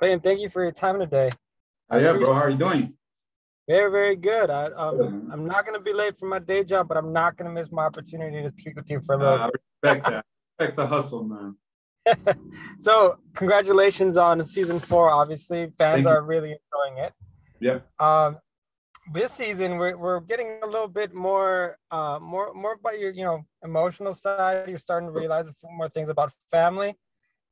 Clayton, thank you for your time today. I Yeah, bro. appreciate How are you doing? very, very good. Good, man. I'm not gonna be late for my day job, but I'm not gonna miss my opportunity to speak with you for a little I respect that. Respect the hustle, man. bit. So, congratulations on season four. Obviously, fans Thank you. are really enjoying it. Yep. Um, this season we're getting a little bit more about your emotional side. You're starting to realize a few more things about family.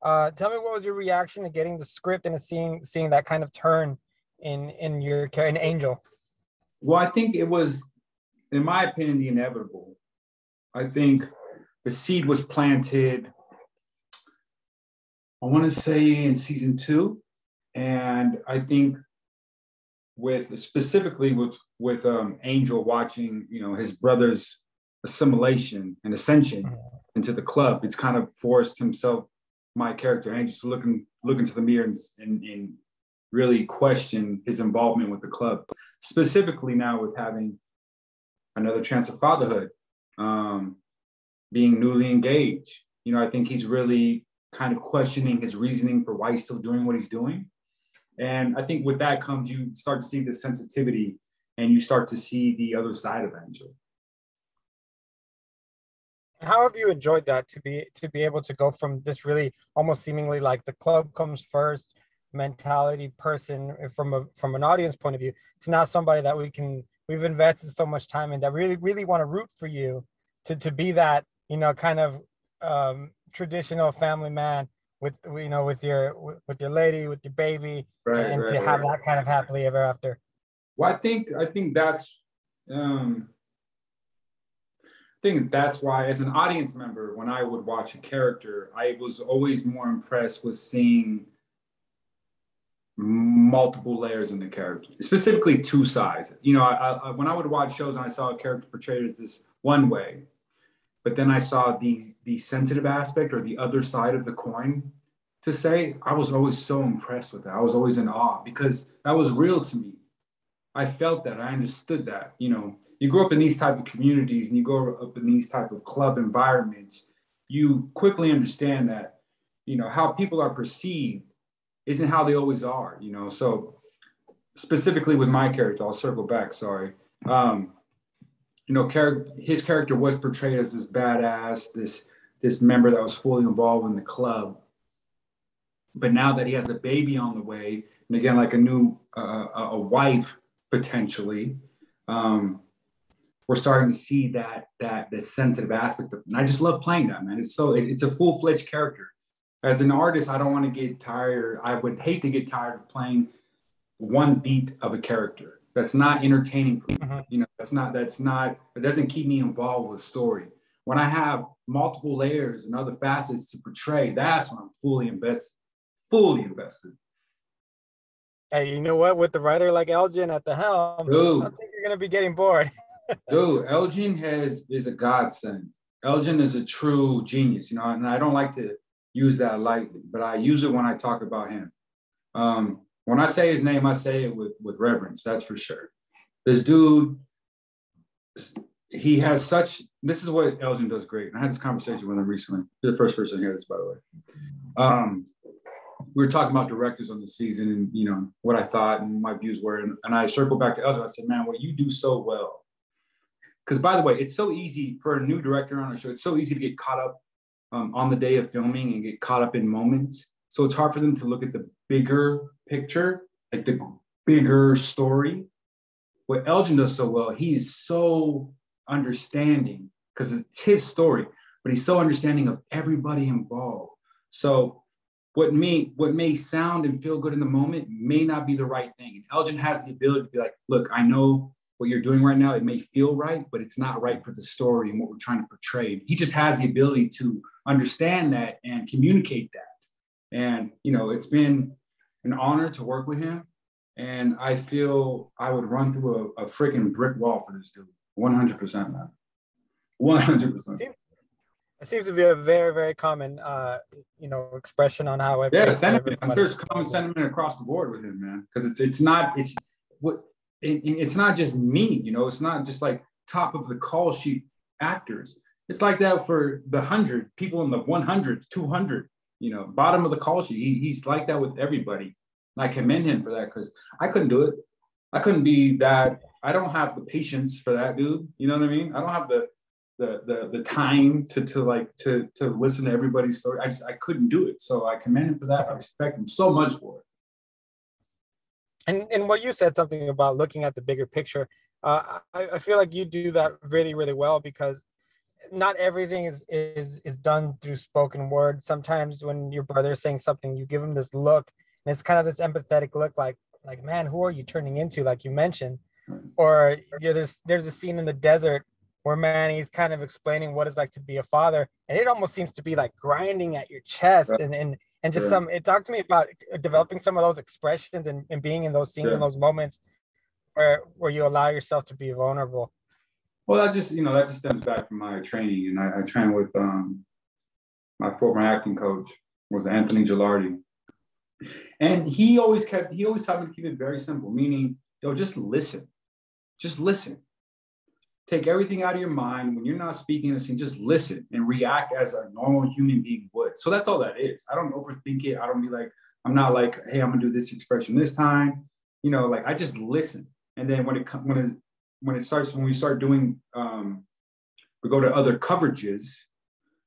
Tell me, what was your reaction to getting the script and seeing that kind of turn in Angel? Well, I think it was, in my opinion, the inevitable. I think the seed was planted, I want to say in season two. And I think with specifically with Angel watching, his brother's assimilation and ascension into the club, it's kind of forced himself, my character Angel, to look into the mirror and really question his involvement with the club, specifically now with having another chance of fatherhood, being newly engaged. I think he's really kind of questioning his reasoning for why he's still doing what he's doing. And I think with that comes, you start to see the sensitivity and you start to see the other side of Angel. How have you enjoyed that, to be able to go from this really almost seemingly like the club comes first mentality person from an audience point of view, to now somebody that we've invested so much time in, that really really want to root for you to be that kind of traditional family man with your lady, with your baby, Right, and right, to have right. that kind of happily ever after. Well, I think that's um, think that's why, as an audience member, when I would watch a character, I was always more impressed with seeing multiple layers in the character, specifically two sides. When I would watch shows and I saw a character portrayed as this one way, but then I saw the sensitive aspect or the other side of the coin. To say, I was always so impressed with that. I was always in awe because that was real to me. I felt that. I understood that. You grow up in these type of communities and you grow up in these type of club environments, you quickly understand that, how people are perceived isn't how they always are. So specifically with my character, I'll circle back, sorry. His character was portrayed as this badass, this member that was fully involved in the club. But now that he has a baby on the way, and again, like a wife potentially, we're starting to see that this sensitive aspect of it. And I just love playing that, man. It's a full-fledged character. As an artist, I don't want to get tired. I would hate to get tired of playing one beat of a character. That's not entertaining for me. It doesn't keep me involved with the story. When I have multiple layers and other facets to portray, that's when I'm fully invested. Fully invested. Hey, you know what? With the writer like Elgin at the helm, I Dude, think you're gonna be getting bored. Elgin is a godsend. Elgin is a true genius, and I don't like to use that lightly, but I use it when I talk about him. When I say his name, I say it with reverence, that's for sure. This dude, this is what Elgin does great. And I had this conversation with him recently. You're the first person to hear this, by the way. We were talking about directors on the season and, what I thought and my views were. And I circled back to Elgin. I said, man, what you do so well. Because, by the way, it's so easy for a new director on a show. It's so easy to get caught up on the day of filming and get caught up in moments. So it's hard for them to look at the bigger picture, like the bigger story. What Elgin does so well, he's so understanding because it's his story, but he's so understanding of everybody involved. So what may sound and feel good in the moment may not be the right thing. And Elgin has the ability to be like, look, I know what you're doing right now. It may feel right, but it's not right for the story and what we're trying to portray. He just has the ability to understand that and communicate that. And, it's been an honor to work with him. And I feel I would run through a freaking brick wall for this dude. 100%, man. 100%. It seems to be a very, very common, expression on how sentiment. I'm sure it's common sentiment across the board with him, man. Because it's not just me, It's not just like top of the call sheet actors. It's like that for the 100 people in the 100, 200, bottom of the call sheet. He's like that with everybody. And I commend him for that because I couldn't do it. I couldn't be that. I don't have the patience for that, dude. You know what I mean? I don't have the time to listen to everybody's story. I couldn't do it. So I commend him for that. I respect him so much for it. And what you said something about looking at the bigger picture. I feel like you do that really, really well because not everything is done through spoken word. Sometimes when your brother is saying something, you give him this look, and it's kind of this empathetic look, like man, who are you turning into? Like you mentioned, or there's a scene in the desert where Manny's kind of explaining what it's like to be a father, and it almost seems to be like grinding at your chest, and just some. It talked to me about developing some of those expressions and being in those scenes and those moments where you allow yourself to be vulnerable. Well, that just stems back from my training, and I trained with my former acting coach was Anthony Gilardi, and he always taught me to keep it very simple, meaning, just listen, take everything out of your mind when you're not speaking in a scene, just listen and react as a normal human being would. So that's all that is. I don't overthink it. I don't be like, I'm not like, hey, I'm gonna do this expression this time, like I just listen, and then when we start doing, we go to other coverages,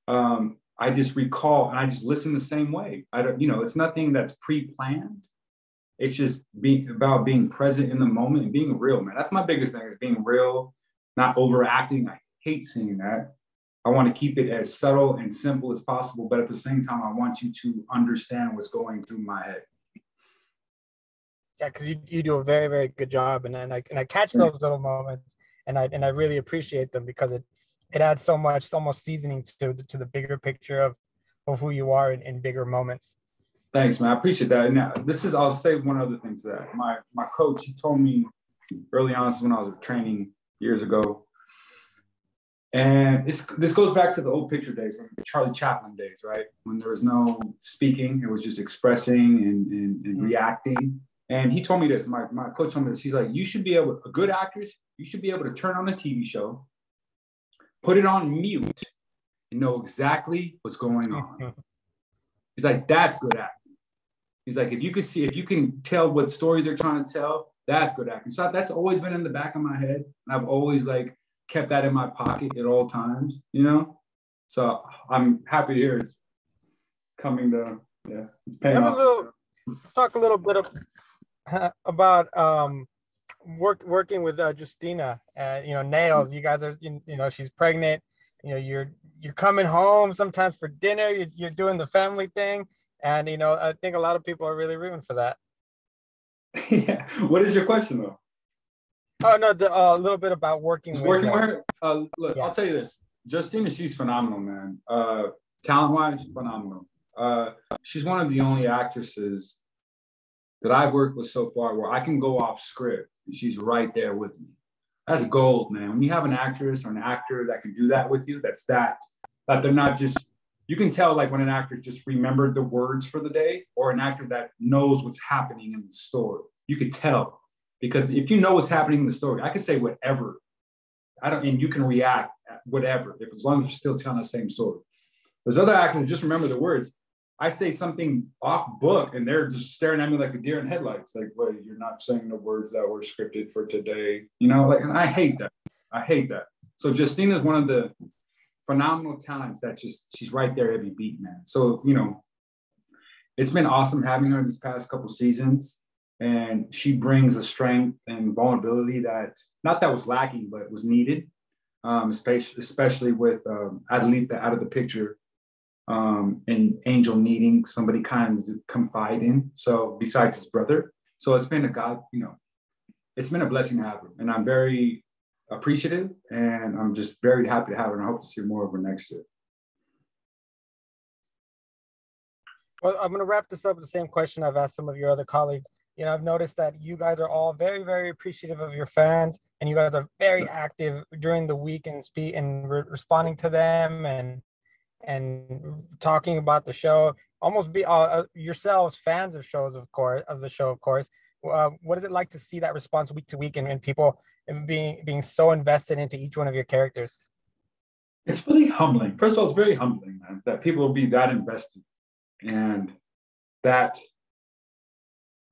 I just recall and I just listen the same way. I don't, it's nothing that's pre-planned. It's just about being present in the moment and being real, man. That's my biggest thing, is being real, not overacting. I hate seeing that. I want to keep it as subtle and simple as possible, but at the same time, I want you to understand what's going through my head. Yeah, because you do a very, very good job, and I catch those little moments, and I really appreciate them because it adds so much, almost seasoning to the bigger picture of who you are in bigger moments. Thanks, man. I appreciate that. Now, I'll say one other thing to that. My coach, he told me early on, when I was training years ago, and this goes back to the old picture days, when Charlie Chaplin days, right? When there was no speaking, it was just expressing and reacting. And he told me this, my coach told me this, he's like, good actors, you should be able to turn on a TV show, put it on mute, and know exactly what's going on. He's like, that's good acting. He's like, if you can tell what story they're trying to tell, that's good acting. So that's always been in the back of my head. And I've always kept that in my pocket at all times, So I'm happy to hear it's coming to, it's paying off. Let's talk a little bit about working with Justina. Nails. You guys are, she's pregnant. You're coming home sometimes for dinner. You're doing the family thing, and I think a lot of people are really rooting for that. Yeah. What is your question though? Oh no, a little bit about working with her. Look, yeah. I'll tell you this. Justina, she's phenomenal, man. Talent-wise, phenomenal. She's one of the only actresses that I've worked with so far where I can go off script and she's right there with me. That's gold, man. When you have an actress or an actor that can do that with you, that they're not just, you can tell when an actor just remembered the words for the day, or an actor that knows what's happening in the story. You could tell, because if you know what's happening in the story, I could say whatever. And you can react at whatever, as long as you're still telling the same story. There's other actors that just remember the words. I say something off book and they're just staring at me like a deer in headlights. Like, wait, you're not saying the words that were scripted for today. And I hate that. So Justina's one of the phenomenal talents that she's right there every beat, man. So, it's been awesome having her these past couple seasons. And she brings a strength and vulnerability that was lacking, but was needed, especially with Adelita out of the picture. And Angel needing somebody kind of to confide in. So besides his brother, so it's been it's been a blessing to have her, and I'm very appreciative, and I'm just very happy to have her, and I hope to see more of her next year. Well, I'm going to wrap this up with the same question I've asked some of your other colleagues. I've noticed that you guys are all very, very appreciative of your fans, and you guys are very active during the week and responding to them and talking about the show, almost be yourselves fans of the show, of course. What is it like to see that response week to week and people being so invested into each one of your characters? It's really humbling. First of all, it's very humbling, man, that people will be that invested and that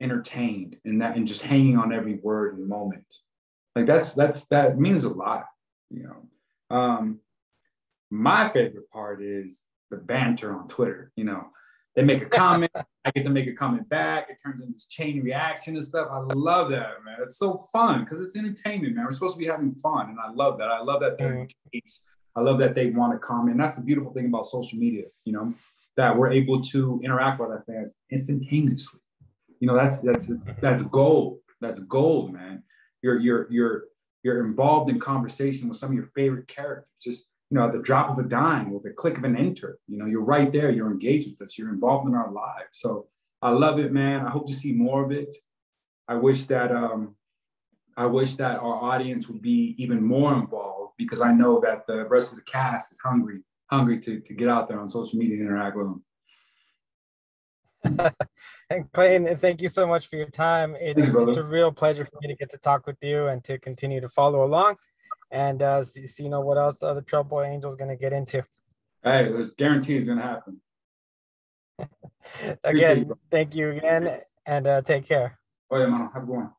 entertained and just hanging on every word and moment. Like that means a lot, you know. My favorite part is the banter on Twitter. You know, they make a comment, I get to make a comment back. It turns into this chain reaction and stuff. I love that, man. It's so fun because it's entertainment, man. We're supposed to be having fun, and I love that. I love that they're engaged. I love that they want to comment. And that's the beautiful thing about social media, you know, that we're able to interact with our fans instantaneously. You know, that's gold. That's gold, man. You're involved in conversation with some of your favorite characters. Just, you know, at the drop of a dime, with a click of an enter, you know, you're right there. You're engaged with us. You're involved in our lives. So I love it, man. I hope to see more of it. I wish that our audience would be even more involved, because I know that the rest of the cast is hungry to get out there on social media and interact with them. And Clayton, thank you so much for your time. It's a real pleasure for me to get to talk with you and to continue to follow along and see, you know, what else the Trouble Angel is going to get into. Hey, it's guaranteed it's going to happen. Again, thank you again, and take care. Oh yeah, man. Have a good one.